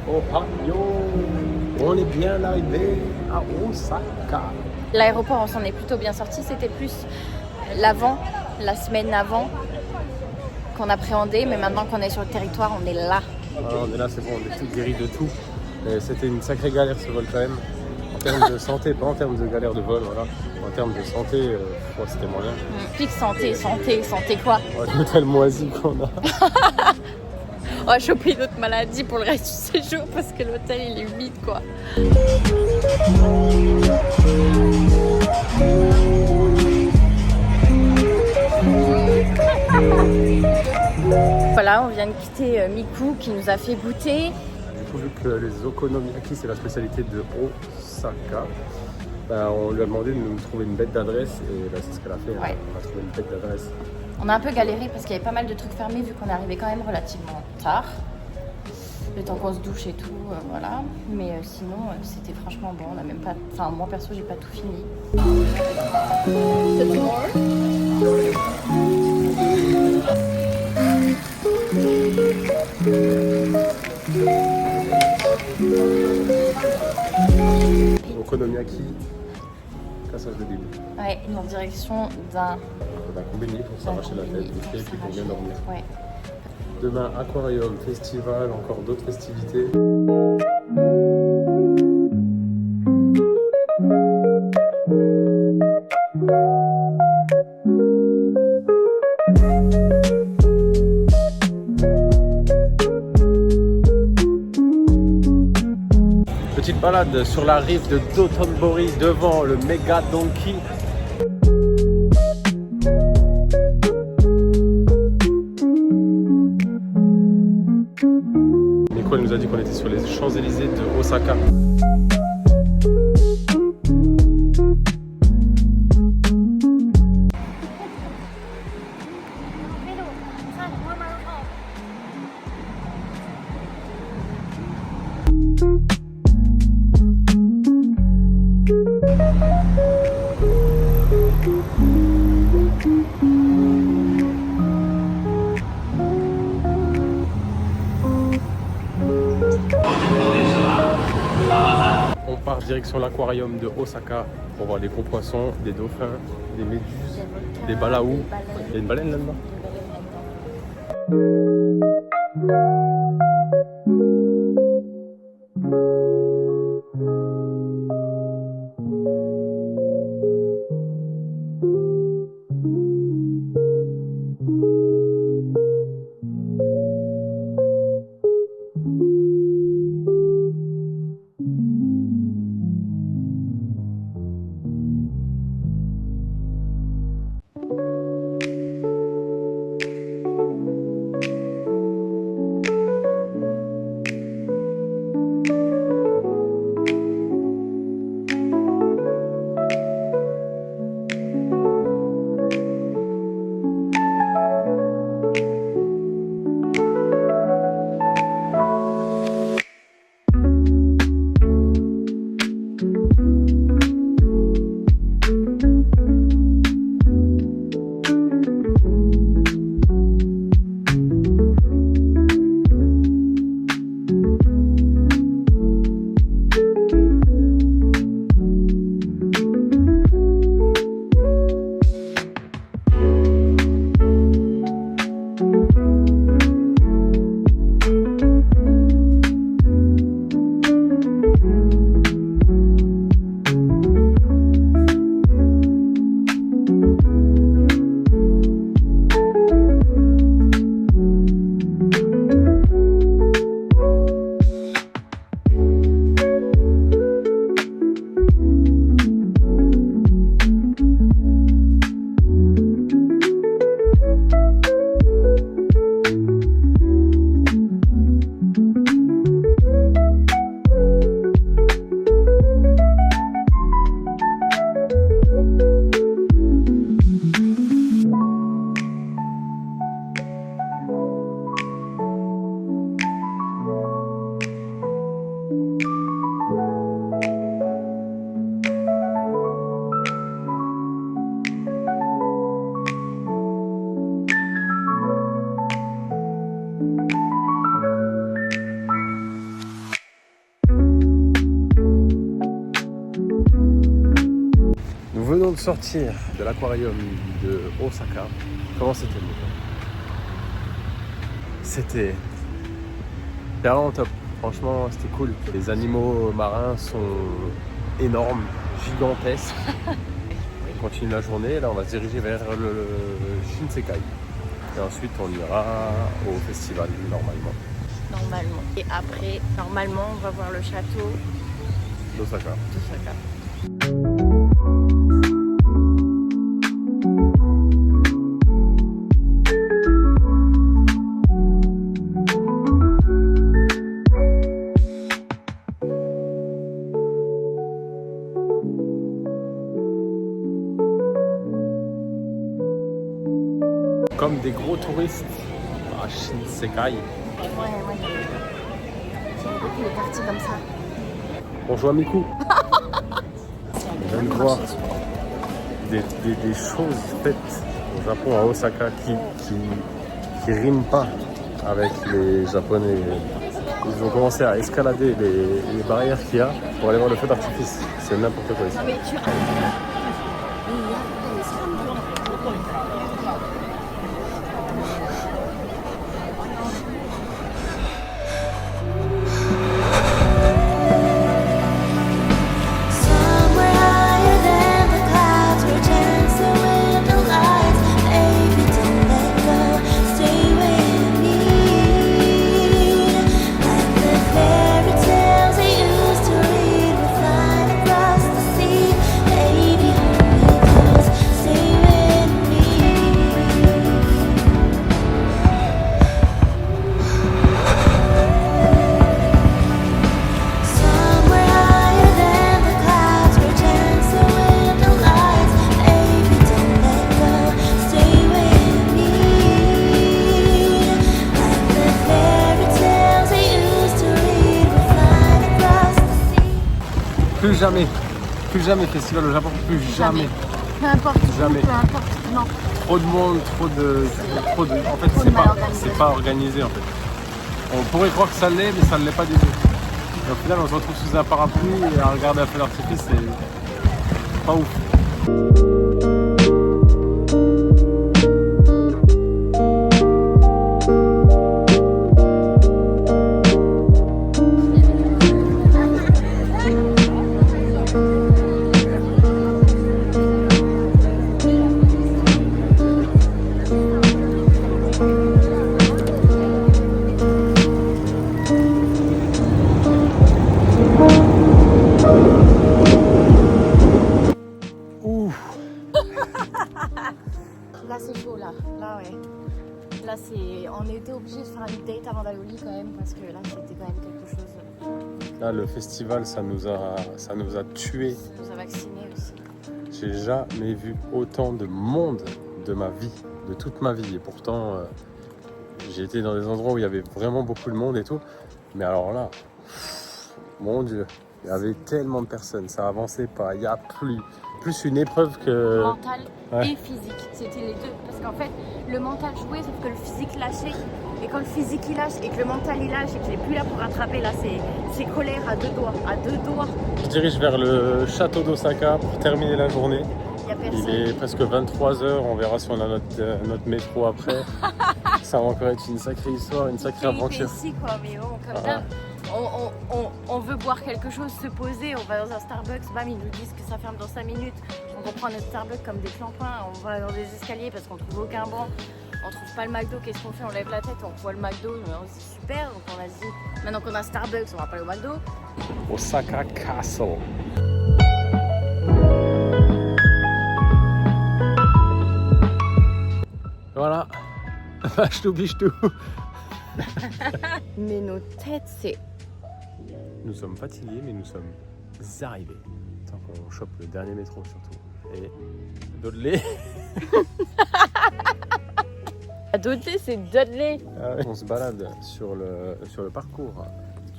Ohio. On est bien arrivé à Osaka. L'aéroport, on s'en est plutôt bien sorti. C'était plus l'avant, la semaine avant qu'on appréhendait. Mais maintenant qu'on est sur le territoire, on est là. Alors, on est là, c'est bon, on est tout guéri de tout. C'était une sacrée galère ce vol quand même. En termes de santé, pas en termes de galère de vol, voilà. En termes de santé, c'était moyen. Pique santé quoi? L'hôtel moisi qu'on a. On va choper une autre maladie pour le reste du séjour parce que l'hôtel il est humide quoi. Voilà, on vient de quitter Miku qui nous a fait goûter. Du coup, vu que les okonomiyaki c'est la spécialité de Osaka, on lui a demandé de nous trouver une bête d'adresse et c'est ce qu'elle a fait. Ouais. On a trouvé une bête d'adresse. On a un peu galéré parce qu'il y avait pas mal de trucs fermés vu qu'on est arrivé quand même relativement tard. Le temps qu'on se douche et tout, voilà. Mais sinon, c'était franchement bon. On a même pas. Enfin, moi perso, j'ai pas tout fini. Okonomiyaki, cassage de bide. Ouais, en direction d'un Combini pour s'arracher la tête, et puis pour bien dormir. Ouais. Demain, aquarium, festival, encore d'autres festivités. Petite balade sur la rive de Dotonbori devant le Mega Donkey. Nico nous a dit qu'on était sur les Champs-Élysées de Osaka. On part direction l'aquarium de Osaka pour voir des gros poissons, des dauphins, des méduses, des balaous. Il y a une baleine là-dedans. sortir de l'aquarium de Osaka, comment c'était le moment? C'était vraiment top. Franchement, c'était cool. Les animaux marins sont énormes, gigantesques. On continue la journée. Là, on va se diriger vers le Shinsekai. Et ensuite, on ira au festival, normalement. Normalement. Et après, normalement, on va voir le château d'Osaka. Comme des gros touristes à Shinsekai. Ouais, j'aime beaucoup les parties comme ça. Bonjour Miku. On vient de voir des choses faites au Japon, à Osaka, qui riment pas avec les Japonais. Ils ont commencé à escalader les barrières qu'il y a pour aller voir le feu d'artifice. C'est n'importe quoi ici. Non, mais Plus jamais festival au Japon, plus jamais. peu importe, jamais. Peu importe, non. Trop de monde, trop de. En fait, c'est pas organisé en fait. On pourrait croire que ça l'est, mais ça ne l'est pas du tout. Et au final, on se retrouve sous un parapluie et à regarder un feu d'artifice, c'est pas ouf. Là c'est chaud là ouais. Là c'est, on était obligé de faire une date avant d'aller au lit quand même parce que là c'était quand même quelque chose. Là le festival ça nous a tués. Ça nous a vaccinés aussi. J'ai jamais vu autant de monde de ma vie, de toute ma vie. Et pourtant j'ai été dans des endroits où il y avait vraiment beaucoup de monde et tout. Mais alors là, mon Dieu, il y avait tellement de personnes, ça avançait pas. Il y a plus une épreuve que... Mental et physique, c'était les deux. Parce qu'en fait, le mental jouait, sauf que le physique lâchait. Et quand le physique il lâche et que le mental il lâche et qu'il n'est plus là pour rattraper, là c'est colère à deux doigts. Je dirige vers le château d'Osaka pour terminer la journée. Il est presque 23h, on verra si on a notre métro après. Ça va encore être une sacrée histoire, une sacrée aventure. Ici quoi, mais bon, comme ça. On veut boire quelque chose, se poser, on va dans un Starbucks, bam, ils nous disent que ça ferme dans 5 minutes. Donc on prend notre Starbucks comme des clampins, on va dans des escaliers parce qu'on trouve aucun banc, on trouve pas le McDo, qu'est-ce qu'on fait? On lève la tête, on voit le McDo, c'est super, donc on a dit, maintenant qu'on a un Starbucks, on va pas aller au McDo. Osaka Castle. Voilà, bachtou. Mais nos têtes, c'est... Nous sommes fatigués, mais nous sommes arrivés. Tant qu'on chope le dernier métro surtout. Et Dudley. Dudley, c'est Dudley. On se balade sur le parcours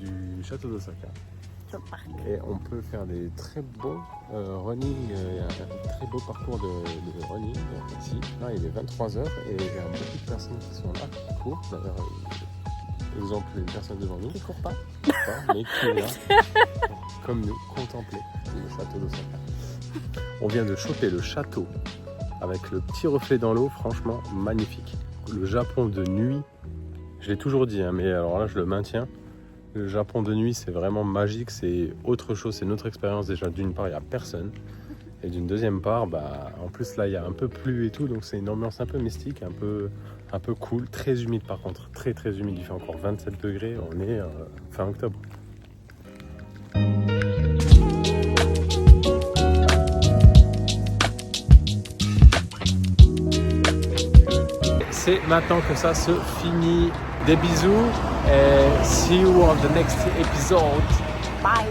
du château d'Osaka. Et on peut faire des très beaux running. Il y a un très beau parcours de running ici. Là, il est 23h et il y a beaucoup de personnes qui sont là, qui courent. D'ailleurs, exemple, une personne devant nous. Qui court pas. Mais qui est là, comme nous, contempler le château d'Osaka. On vient de choper le château avec le petit reflet dans l'eau, franchement magnifique. Le Japon de nuit, je l'ai toujours dit, hein, mais alors là je le maintiens. Le Japon de nuit, c'est vraiment magique, c'est autre chose, c'est notre expérience. Déjà, d'une part, il n'y a personne. Et d'une deuxième part, en plus là, il y a un peu plu et tout, donc c'est une ambiance un peu mystique, un peu cool. Très humide par contre, très humide. Il fait encore 27 degrés, on est fin octobre. C'est maintenant que ça se finit. Des bisous et see you on the next episode. Bye.